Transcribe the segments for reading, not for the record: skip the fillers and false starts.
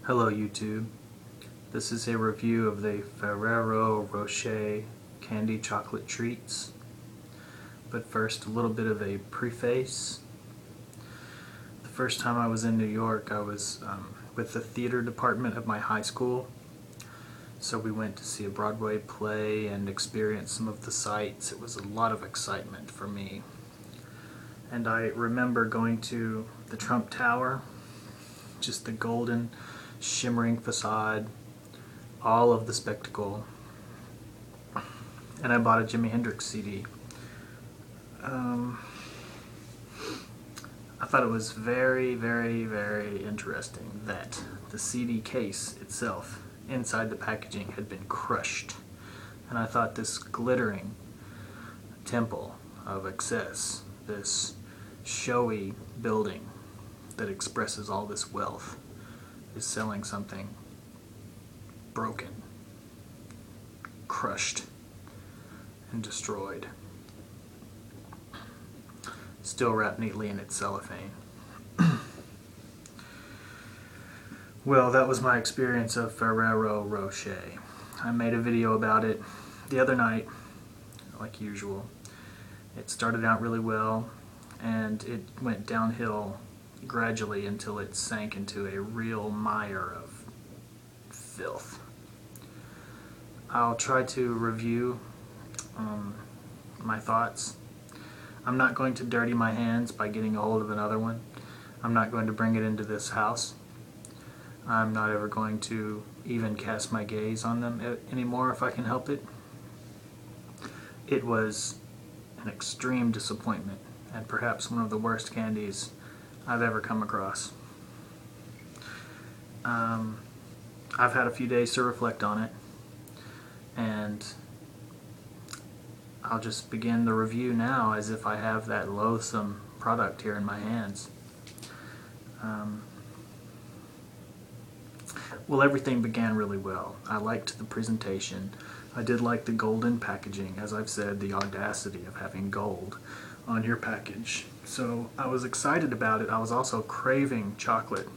Hello YouTube. This is a review of the Ferrero Rocher candy chocolate treats. But first, a little bit of a preface. The first time I was in New York, I was with the theater department of my high school. So we went to see a Broadway play and experience some of the sights. It was a lot of excitement for me. And I remember going to the Trump Tower, just the golden shimmering facade, all of the spectacle, and I bought a Jimi Hendrix CD. I thought it was very, very, very interesting that the CD case itself, inside the packaging, had been crushed, and I thought this glittering temple of excess, this showy building that expresses all this wealth, is selling something broken, crushed, and destroyed, still wrapped neatly in its cellophane. Well, that was my experience of Ferrero Rocher. I made a video about it the other night, like usual. It started out really well, and it went downhill gradually until it sank into a real mire of filth. I'll try to review my thoughts. I'm not going to dirty my hands by getting a hold of another one. I'm not going to bring it into this house. I'm not ever going to even cast my gaze on them anymore if I can help it. It was an extreme disappointment, and perhaps one of the worst candies I've ever come across. I've had a few days to reflect on it, and I'll just begin the review now as if I have that loathsome product here in my hands. Well, everything began really well. I liked the presentation. I did like the golden packaging. As I've said, the audacity of having gold on your package. So I was excited about it. I was also craving chocolate.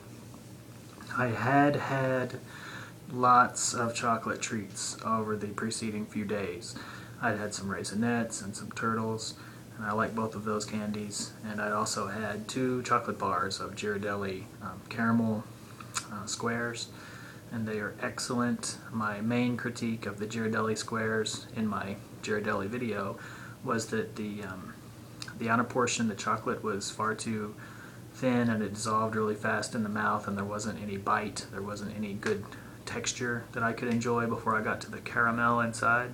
I had had lots of chocolate treats over the preceding few days. I'd had some Raisinets and some Turtles, and I like both of those candies. And I'd also had 2 chocolate bars of Ghirardelli caramel squares, and they are excellent. My main critique of the Ghirardelli squares in my Ghirardelli video was that the outer portion, the chocolate, was far too thin and it dissolved really fast in the mouth, and there wasn't any bite, there wasn't any good texture that I could enjoy before I got to the caramel inside.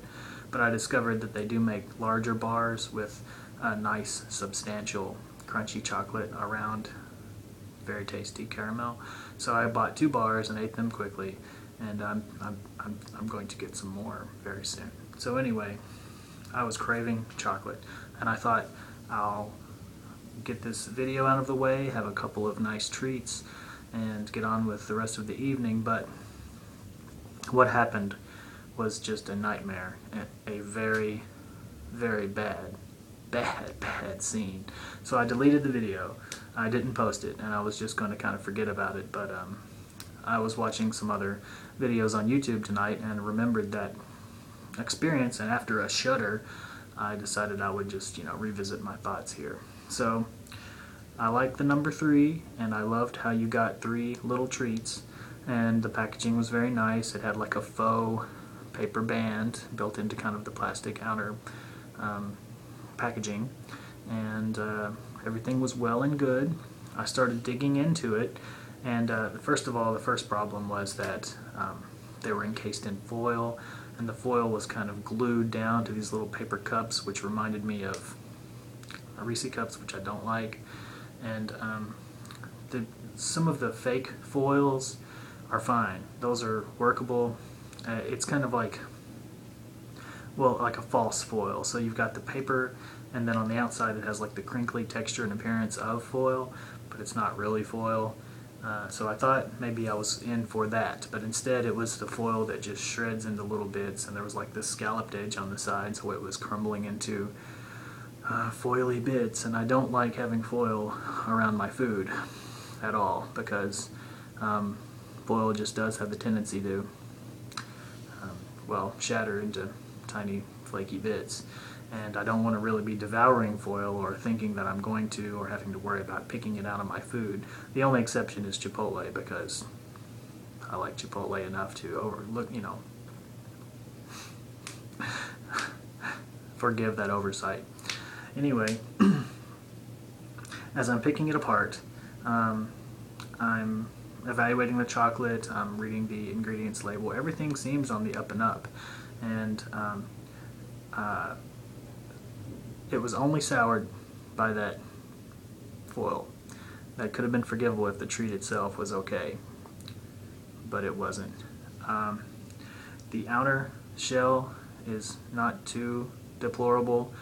But I discovered that they do make larger bars with a nice, substantial, crunchy chocolate around very tasty caramel. So I bought 2 bars and ate them quickly, and I'm going to get some more very soon. So anyway, I was craving chocolate, and I thought I'll get this video out of the way, have a couple of nice treats, and get on with the rest of the evening. But what happened was just a nightmare, a very, very bad scene. So I deleted the video. I didn't post it, and I was just going to kind of forget about it, but I was watching some other videos on YouTube tonight and remembered that experience, and after a shudder, I decided I would just, revisit my thoughts here. So I liked the number 3, and I loved how you got 3 little treats, and the packaging was very nice. It had like a faux paper band built into kind of the plastic outer packaging, and everything was well and good. I started digging into it, and first of all, the first problem was that they were encased in foil, and the foil was kind of glued down to these little paper cups, which reminded me of Reese cups, which I don't like. And some of the fake foils are fine. Those are workable. It's kind of like, well, like a false foil. So you've got the paper, and then on the outside it has like the crinkly texture and appearance of foil, but it's not really foil. So I thought maybe I was in for that, but instead it was the foil that just shreds into little bits, and there was like this scalloped edge on the side, so it was crumbling into foily bits, and I don't like having foil around my food at all, because foil just does have the tendency to, well, shatter into tiny flaky bits. And I don't want to really be devouring foil or thinking that I'm going to, or having to worry about picking it out of my food. The only exception is Chipotle, because I like Chipotle enough to overlook, forgive that oversight. Anyway, as I'm picking it apart, I'm evaluating the chocolate, I'm reading the ingredients label. Everything seems on the up and up. And it was only soured by that foil. That could have been forgivable if the treat itself was okay, but it wasn't. The outer shell is not too deplorable,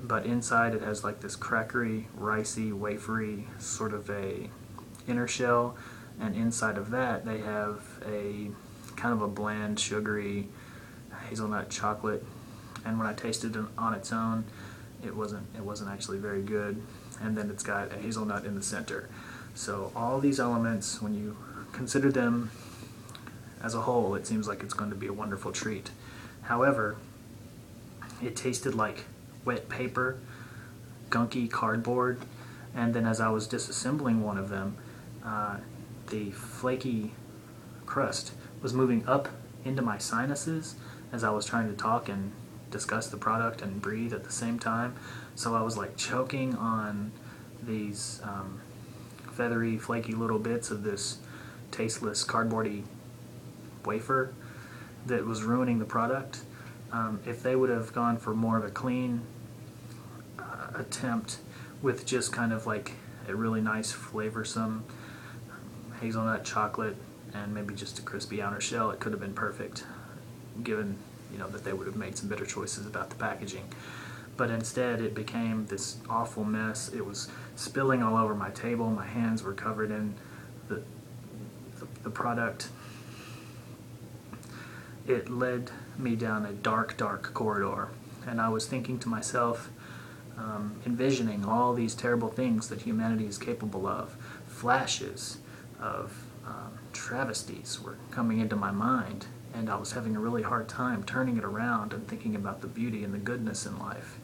but inside it has like this crackery, ricey, wafery sort of a inner shell, and inside of that they have a kind of a bland, sugary hazelnut chocolate. And when I tasted it on its own, it wasn't actually very good. And then it's got a hazelnut in the center. So all these elements, when you consider them as a whole, it seems like it's going to be a wonderful treat. However, it tasted like wet paper, gunky cardboard, and then as I was disassembling one of them, the flaky crust was moving up into my sinuses as I was trying to talk and discuss the product and breathe at the same time. So I was like choking on these feathery, flaky little bits of this tasteless, cardboardy wafer that was ruining the product. If they would have gone for more of a clean attempt with just kind of like a really nice flavorsome hazelnut chocolate and maybe just a crispy outer shell, it could have been perfect, given that they would have made some better choices about the packaging. But instead it became this awful mess. It was spilling all over my table. My hands were covered in the product. It led me down a dark, dark corridor, and I was thinking to myself, envisioning all these terrible things that humanity is capable of. Flashes of travesties were coming into my mind, and I was having a really hard time turning it around and thinking about the beauty and the goodness in life.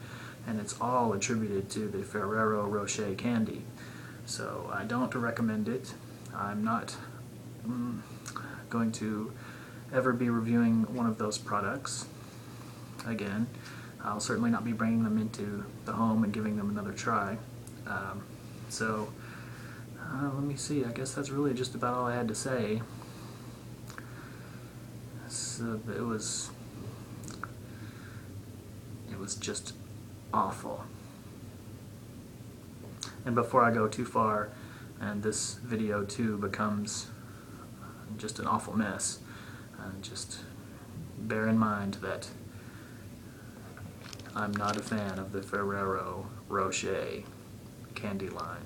And it's all attributed to the Ferrero Rocher candy. So I don't recommend it. I'm not going to ever be reviewing one of those products again. I'll certainly not be bringing them into the home and giving them another try. Let me see, I guess that's really just about all I had to say. So it was just awful. And before I go too far and this video too becomes just an awful mess, just bear in mind that I'm not a fan of the Ferrero Rocher candy line.